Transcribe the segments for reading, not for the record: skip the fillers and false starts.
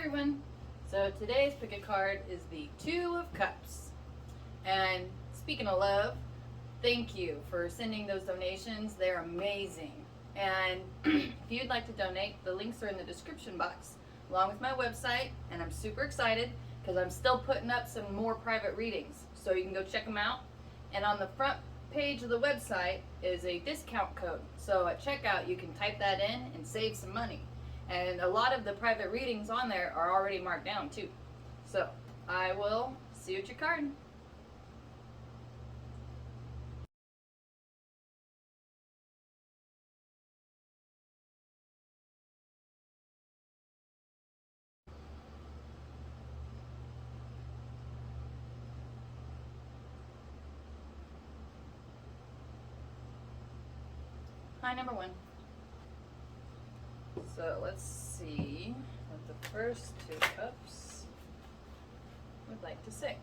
everyone. So today's pick a card is the Two of Cups. And speaking of love, thank you for sending those donations. They're amazing. And if you'd like to donate, the links are in the description box along with my website. And I'm super excited because I'm still putting up some more private readings. So you can go check them out. And on the front page of the website is a discount code. So at checkout, you can type that in and save some money. And a lot of the private readings on there are already marked down too. So I will see you at your card. Hi, number one. So let's see what the first two cups would like to say.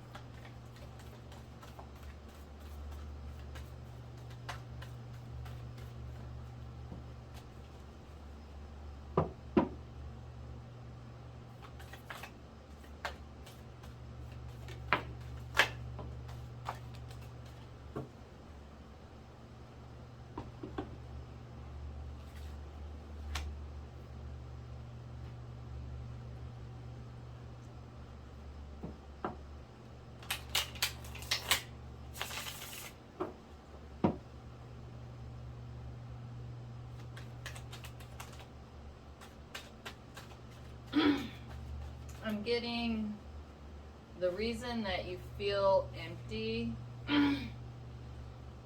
I'm getting the reason that you feel empty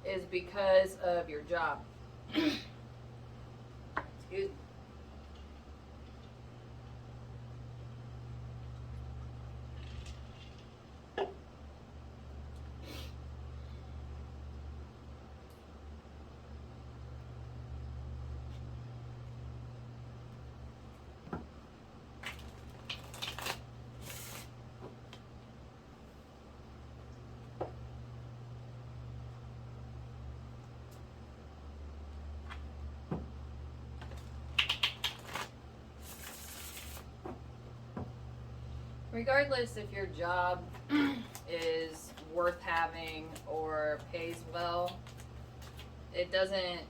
is because of your job. Excuse me. Regardless if your job is worth having or pays well, it doesn't,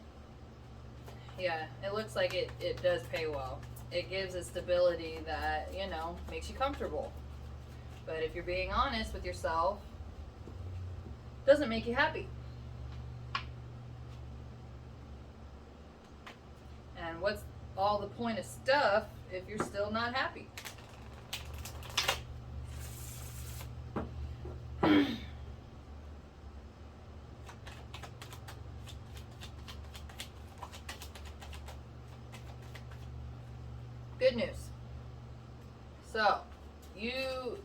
yeah, it looks like it does pay well. It gives a stability that, makes you comfortable. But if you're being honest with yourself, it doesn't make you happy. And what's all the point of stuff if you're still not happy? Good news. So, you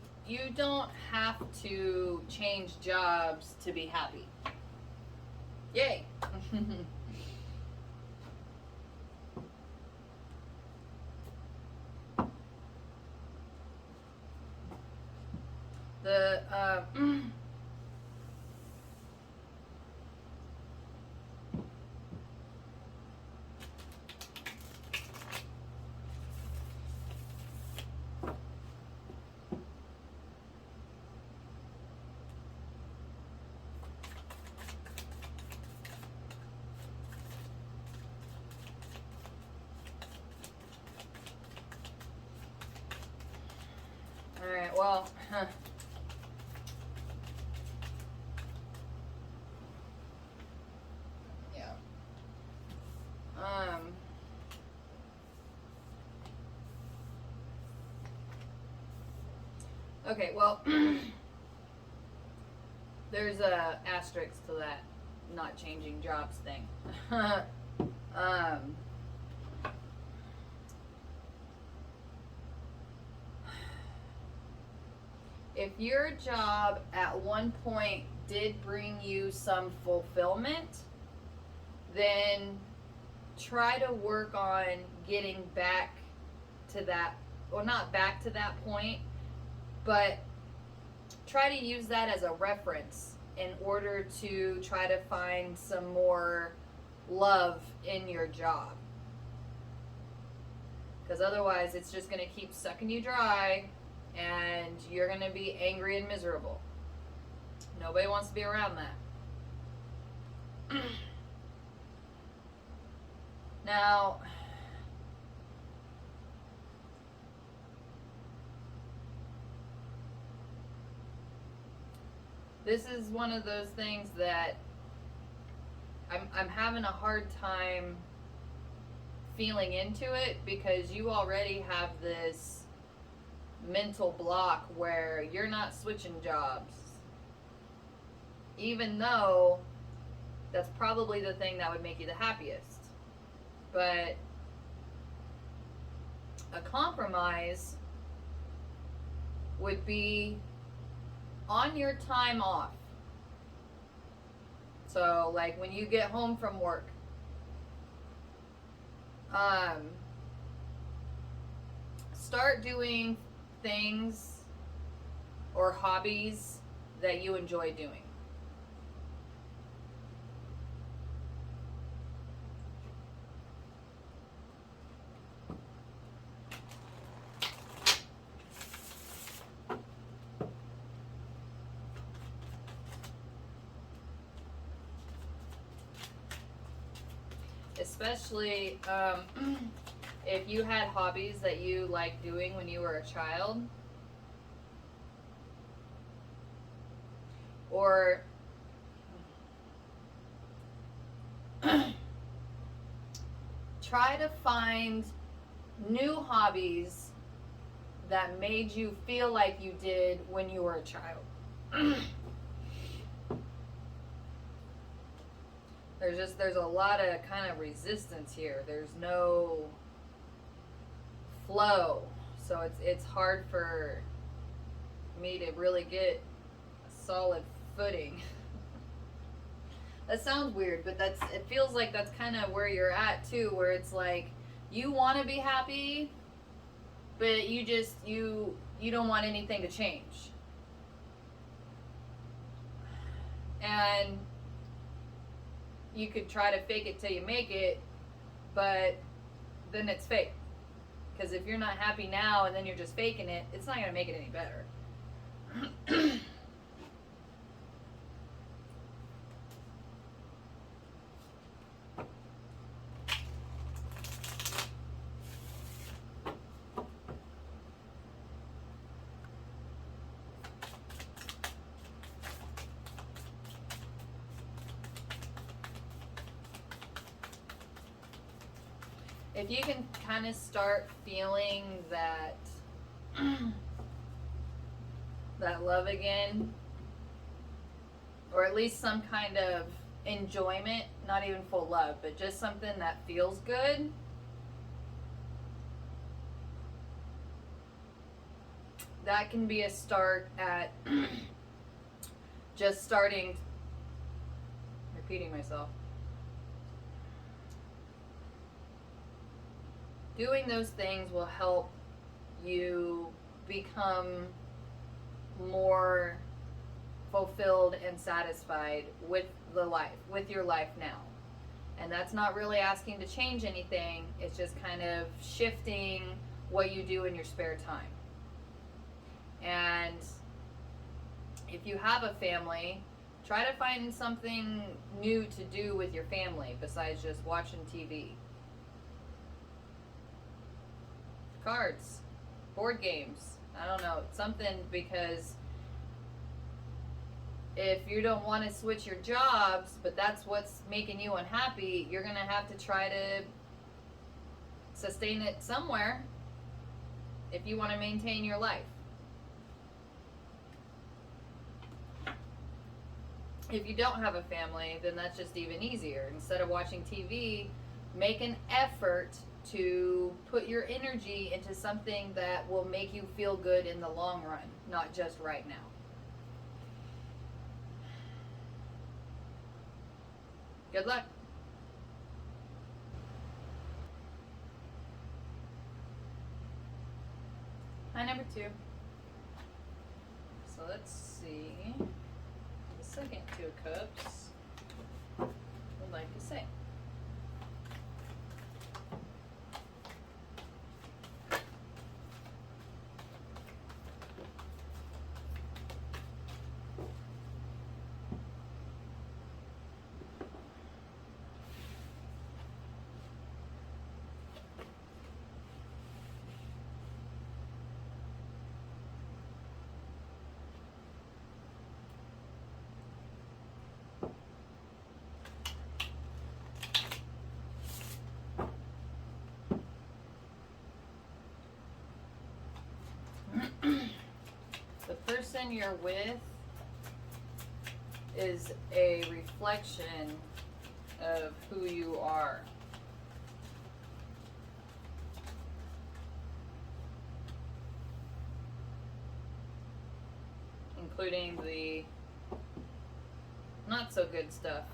don't have to change jobs to be happy. Yay. The all right, well, yeah. Okay, well, there's a asterisk to that not changing jobs thing. If your job at one point did bring you some fulfillment, then try to work on getting back to that, well, not back to that point, but try to use that as a reference in order to try to find some more love in your job. Because otherwise it's just going to keep sucking you dry and you're going to be angry and miserable. Nobody wants to be around that. Now, this is one of those things that I'm having a hard time feeling into it, because you already have this mental block where you're not switching jobs, even though that's probably the thing that would make you the happiest. But a compromise would be on your time off. So like when you get home from work, start doing things or hobbies that you enjoy doing. Especially if you had hobbies that you liked doing when you were a child, or try to find new hobbies that made you feel like you did when you were a child. There's a lot of kind of resistance here. There's no flow. So it's hard for me to really get a solid footing. That sounds weird, but it feels like that's kind of where you're at too, where it's like you want to be happy, but you don't want anything to change. And you could try to fake it till you make it, but then it's fake. Because if you're not happy now and then you're just faking it, it's not going to make it any better. If you can kind of start feeling that that love again, or at least some kind of enjoyment, not even full love, but just something that feels good, that can be a start at just starting, repeating myself, doing those things will help you become more fulfilled and satisfied with your life now. And that's not really asking to change anything. It's just kind of shifting what you do in your spare time. And if you have a family, try to find something new to do with your family besides just watching TV. Cards, board games, I don't know, something, because if you don't want to switch your jobs, but that's what's making you unhappy, you're going to have to try to sustain it somewhere if you want to maintain your life. If you don't have a family, then that's just even easier. Instead of watching TV, make an effort to put your energy into something that will make you feel good in the long run, not just right now. Good luck. Hi, number 2. So let's see. The second 2 of Cups would like to say. person you're with is a reflection of who you are. Including the not so good stuff.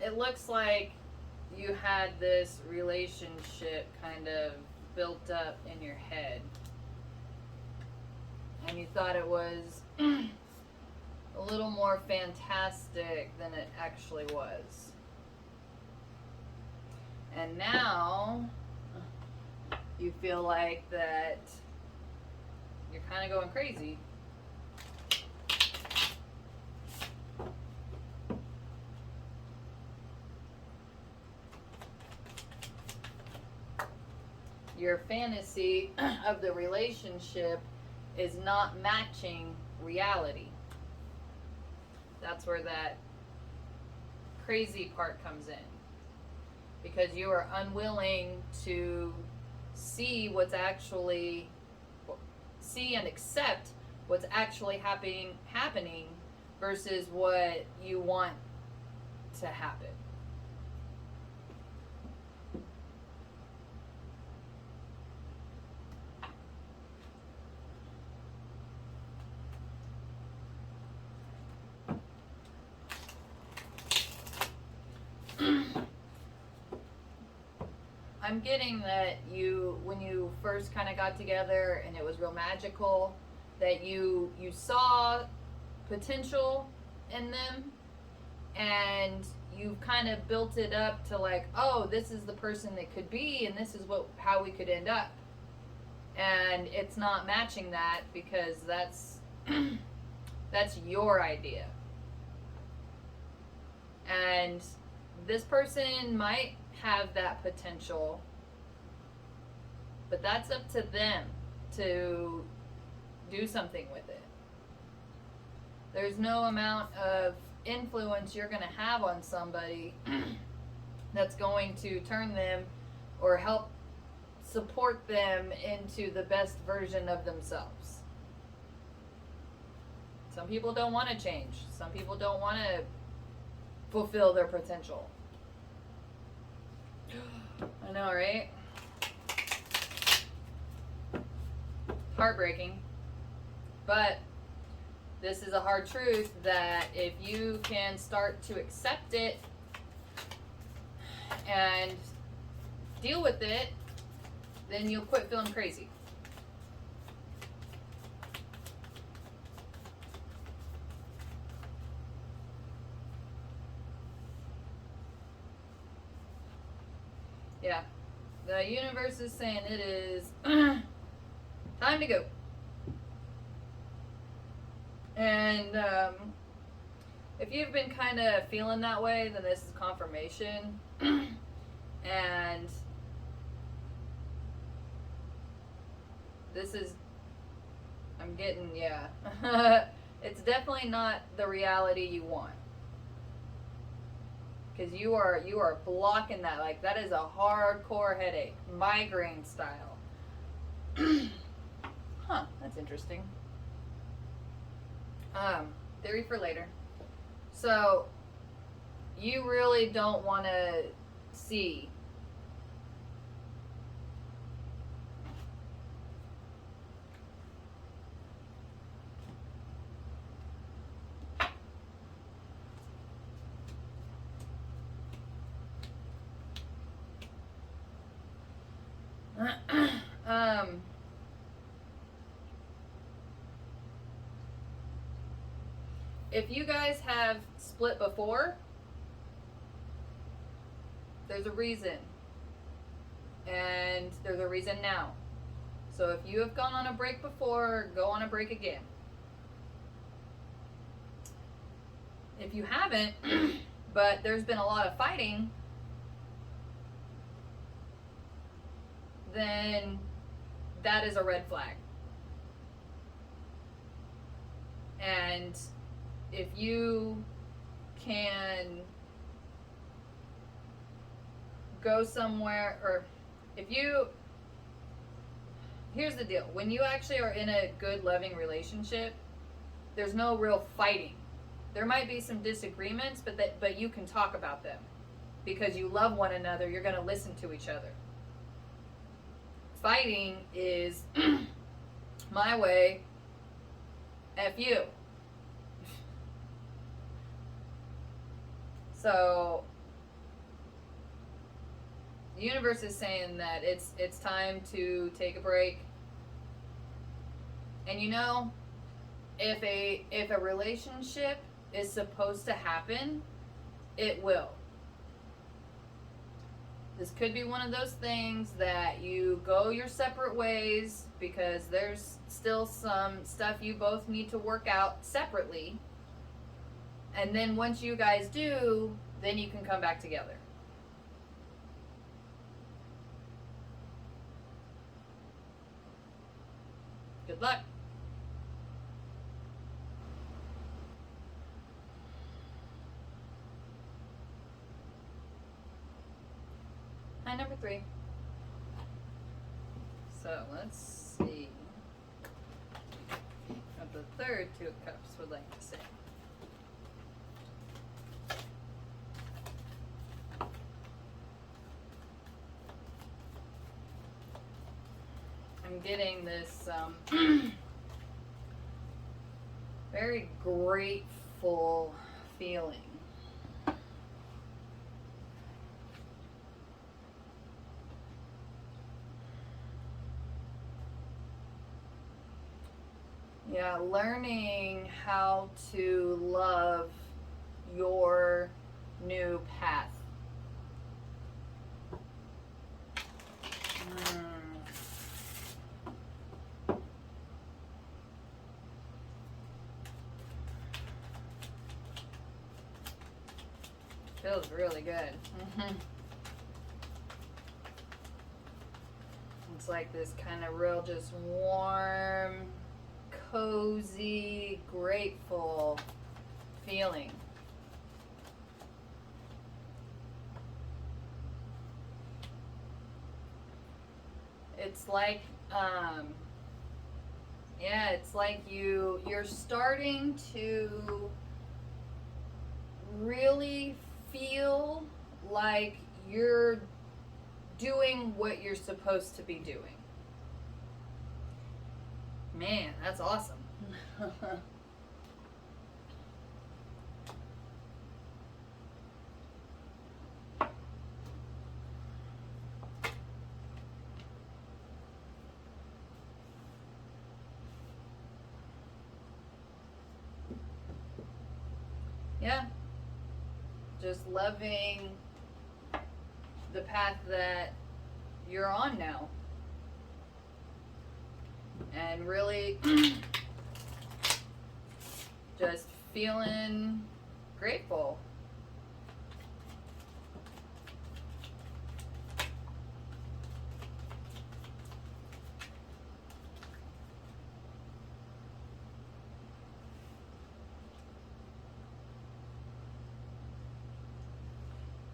It looks like you had this relationship kind of built up in your head. And you thought it was a little more fantastic than it actually was. And now you feel like that you're kind of going crazy. Your fantasy of the relationship is not matching reality. That's where that crazy part comes in. Because you are unwilling to see and accept what's actually happening versus what you want to happen. I'm getting that when you first kind of got together and it was real magical, that you saw potential in them, and you've kind of built it up to like, oh, this is the person that could be, and this is how we could end up. And it's not matching that because that's your idea. And this person might have that potential, but that's up to them to do something with it. There's no amount of influence you're going to have on somebody that's going to turn them or help support them into the best version of themselves. Some people don't want to change. Some people don't want to fulfill their potential. I know, right? Heartbreaking. But this is a hard truth that if you can start to accept it and deal with it, then you'll quit feeling crazy. Yeah, the universe is saying it is time to go. And if you've been kind of feeling that way, then this is confirmation. And this is, I'm getting, yeah. It's definitely not the reality you want. Because you are blocking that. Like, that is a hardcore headache. Migraine style. Huh, that's interesting. Theory for later. So, you really don't want to see if you guys have split before, there's a reason. And there's a reason now. So if you have gone on a break before, go on a break again. If you haven't, but there's been a lot of fighting, then that is a red flag. And if you can go somewhere, or if you, here's the deal. When you actually are in a good, loving relationship, there's no real fighting. There might be some disagreements, but you can talk about them. Because you love one another, you're going to listen to each other. Fighting is my way, F you. So the universe is saying that it's time to take a break. And you know, if a relationship is supposed to happen, it will. This could be one of those things that you go your separate ways because there's still some stuff you both need to work out separately. And then once you guys do, then you can come back together. Good luck. Hi, number 3. So let's see what the third 2 of Cups would like to say. I'm getting this very grateful feeling. Yeah, learning how to love your new path. Feels really good. It's like this kind of real just warm, cozy, grateful feeling. It's like, yeah, it's like you're starting to really feel like you're doing what you're supposed to be doing. Man, that's awesome. Yeah. Just loving the path that you're on now. And really just feeling grateful.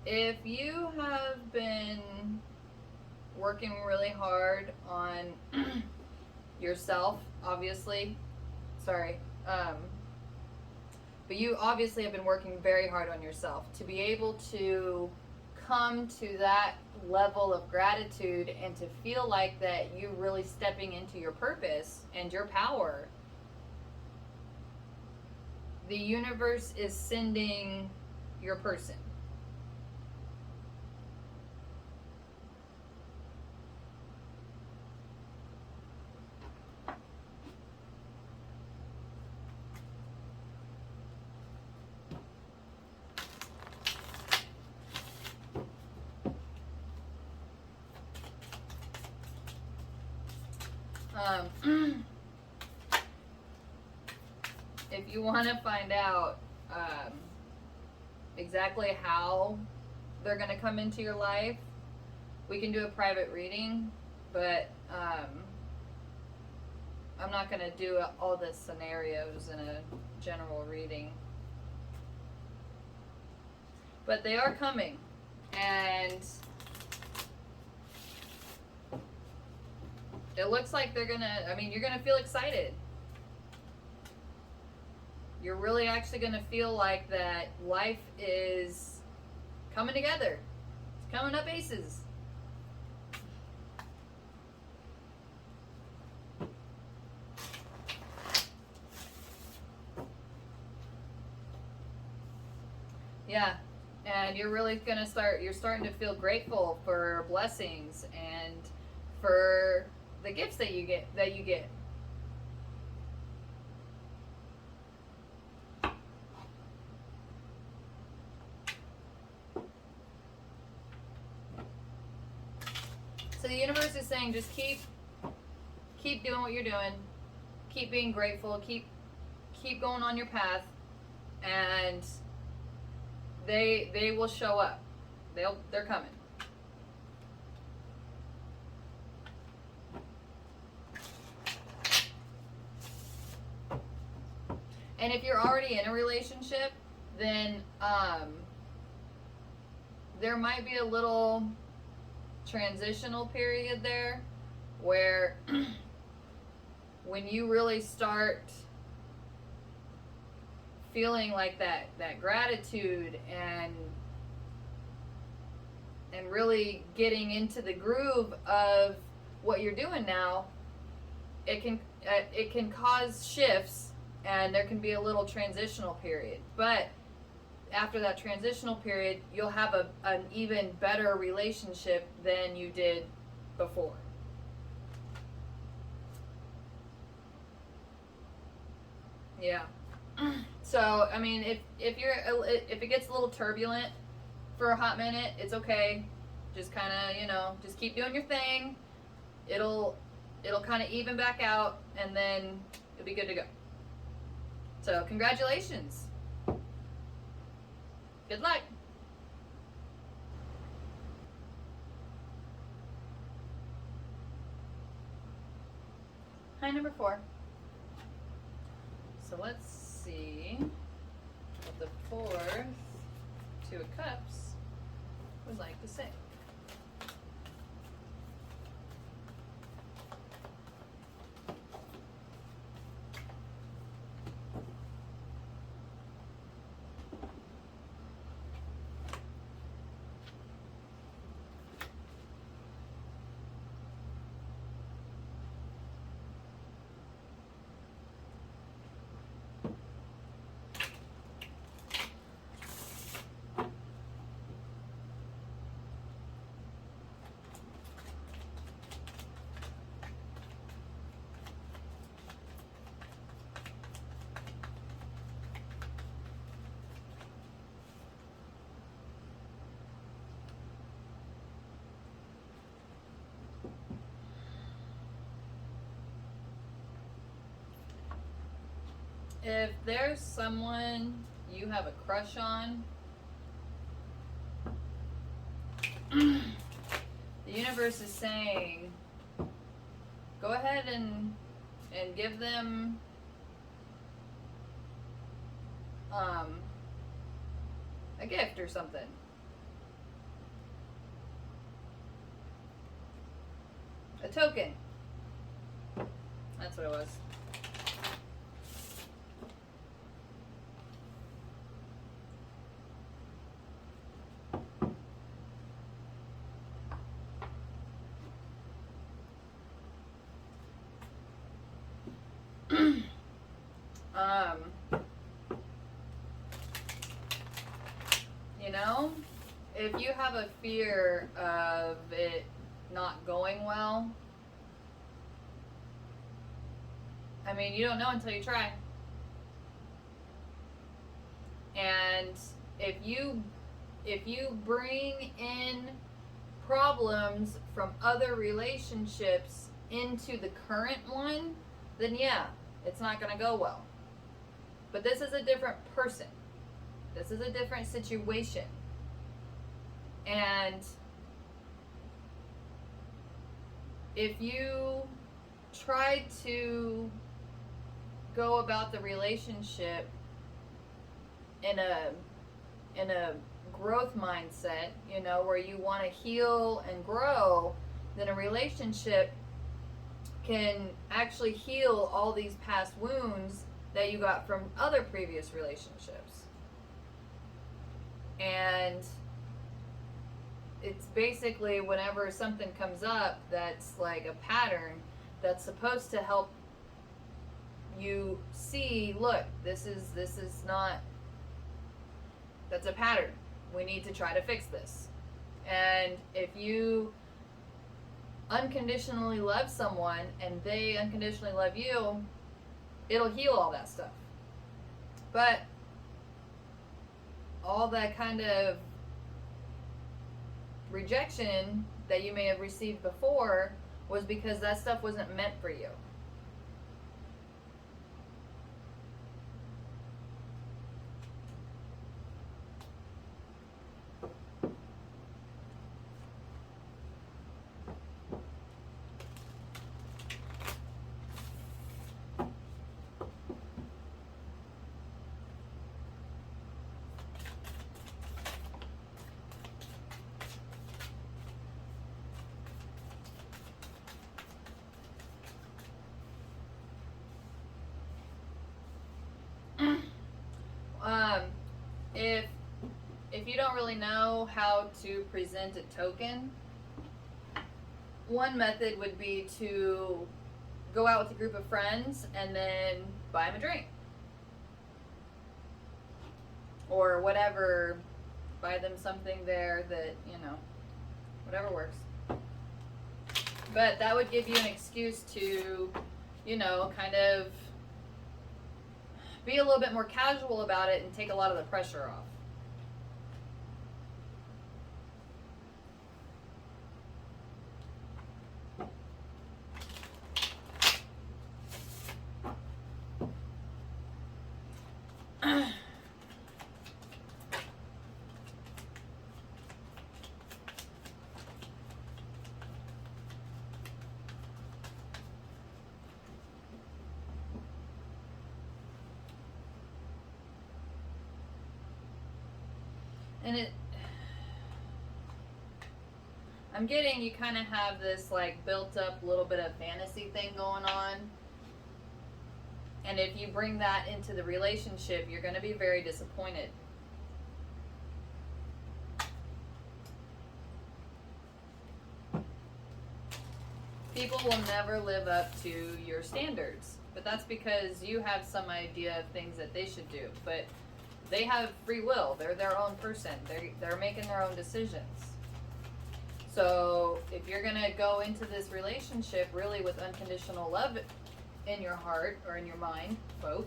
If you have been working really hard on yourself, obviously, but you obviously have been working very hard on yourself to be able to come to that level of gratitude and to feel like that you're really stepping into your purpose and your power. The universe is sending your person. If you want to find out exactly how they're going to come into your life, we can do a private reading, but I'm not going to do all the scenarios in a general reading. But they are coming, and it looks like they're going to, I mean, you're going to feel excited. You're really actually going to feel like that life is coming together. It's coming up aces. Yeah, and you're really going to you're starting to feel grateful for blessings and for the gifts that you get. So the universe is saying just keep doing what you're doing. Keep being grateful. Keep going on your path, and they will show up. They're coming. And if you're already in a relationship, then there might be a little transitional period there where when you really start feeling like that gratitude and really getting into the groove of what you're doing now, it can cause shifts, and there can be a little transitional period. But after that transitional period, you'll have an even better relationship than you did before. Yeah. So, I mean, if it gets a little turbulent for a hot minute, it's okay. Just kind of, just keep doing your thing. It'll kind of even back out, and then you'll be good to go. So, congratulations. Good luck. Hi, number 4. So let's see what the 4th Two of Cups would like to say. If there's someone you have a crush on, the universe is saying, go ahead and give them a gift or something. A token. That's what it was. If you have a fear of it not going well, I mean, you don't know until you try. And if you bring in problems from other relationships into the current one, then yeah, it's not going to go well. But this is a different person. This is a different situation. And if you try to go about the relationship in a growth mindset, you know, where you want to heal and grow, then a relationship can actually heal all these past wounds that you got from other previous relationships. And it's basically whenever something comes up that's like a pattern that's supposed to help you see, look, this is not, that's a pattern. We need to try to fix this. And if you unconditionally love someone and they unconditionally love you, it'll heal all that stuff. But all that kind of rejection that you may have received before was because that stuff wasn't meant for you. If you don't really know how to present a token, one method would be to go out with a group of friends and then buy them a drink. Or whatever, buy them something there that, you know, whatever works. But that would give you an excuse to, you know, kind of be a little bit more casual about it and take a lot of the pressure off. And I'm getting you kind of have this like built up little bit of fantasy thing going on. And if you bring that into the relationship, you're going to be very disappointed. People will never live up to your standards, but that's because you have some idea of things that they should do. But they have free will. They're their own person. They're making their own decisions. So if you're going to go into this relationship really with unconditional love in your heart or in your mind, both,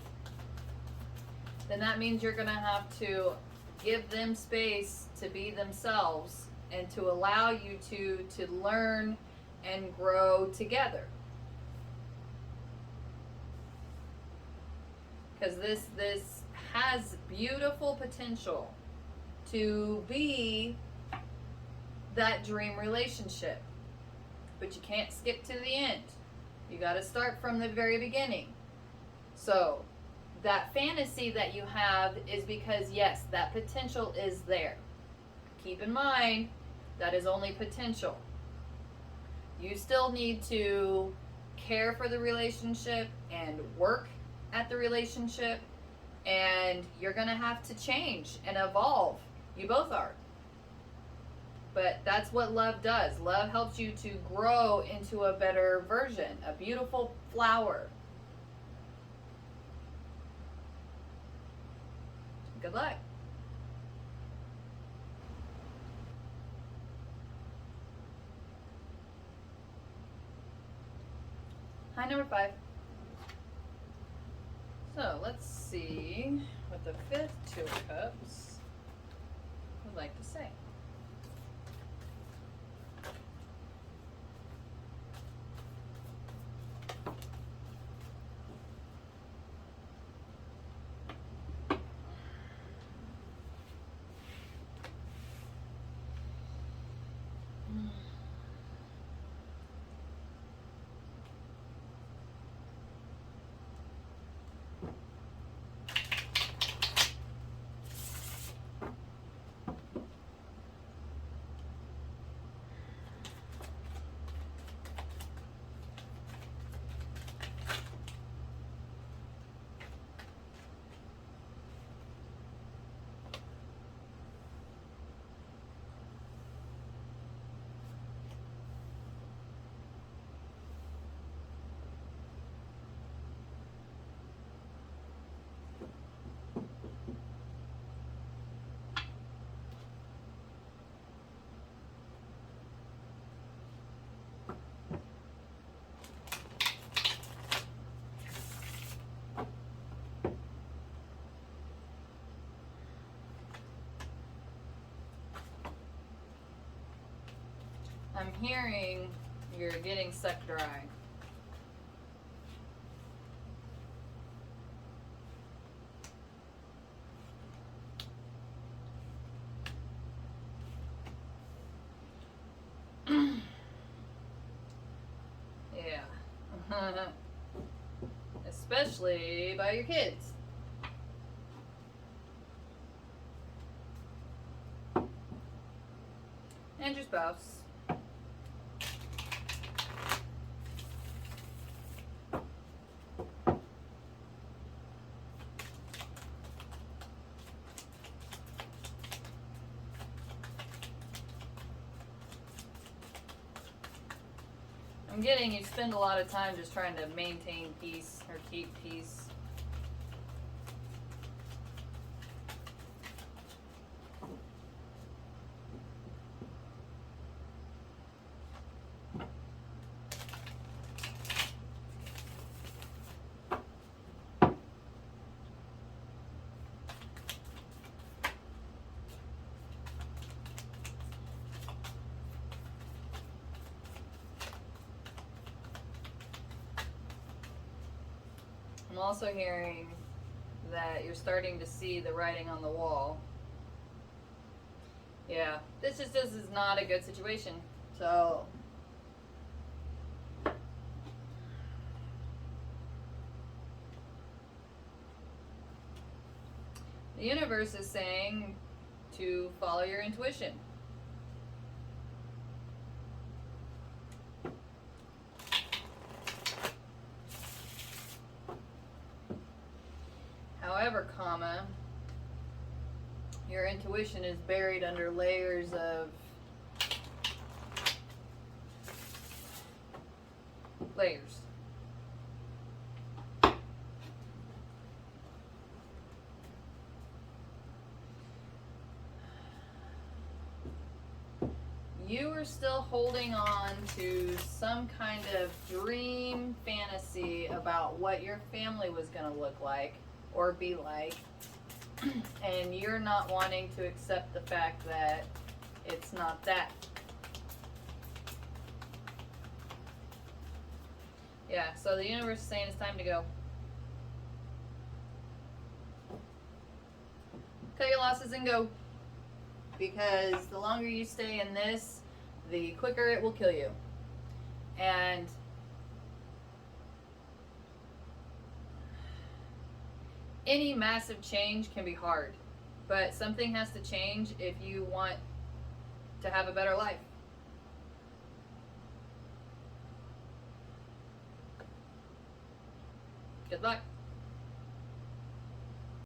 then that means you're going to have to give them space to be themselves and to allow you to learn and grow together. Because this has beautiful potential to be that dream relationship. But you can't skip to the end. You got to start from the very beginning. So that fantasy that you have is because, yes, that potential is there. Keep in mind, that is only potential. You still need to care for the relationship and work at the relationship, and you're going to have to change and evolve. You both are. But that's what love does. Love helps you to grow into a better version, a beautiful flower. Good luck. Hi, number 5. So let's see what the 5th Two of Cups would like to say. I'm hearing you're getting sucked dry. Yeah. Especially by your kids. And your spouse. I'm getting you spend a lot of time just trying to maintain peace or keep peace. I'm also hearing that you're starting to see the writing on the wall. Yeah, this is not a good situation. So the universe is saying to follow your intuition. However, your intuition is buried under layers of layers. You are still holding on to some kind of dream fantasy about what your family was going to look like or be like, and you're not wanting to accept the fact that it's not that. Yeah, so the universe is saying it's time to go. Cut your losses and go. Because the longer you stay in this, the quicker it will kill you. And any massive change can be hard, but something has to change if you want to have a better life. Good luck.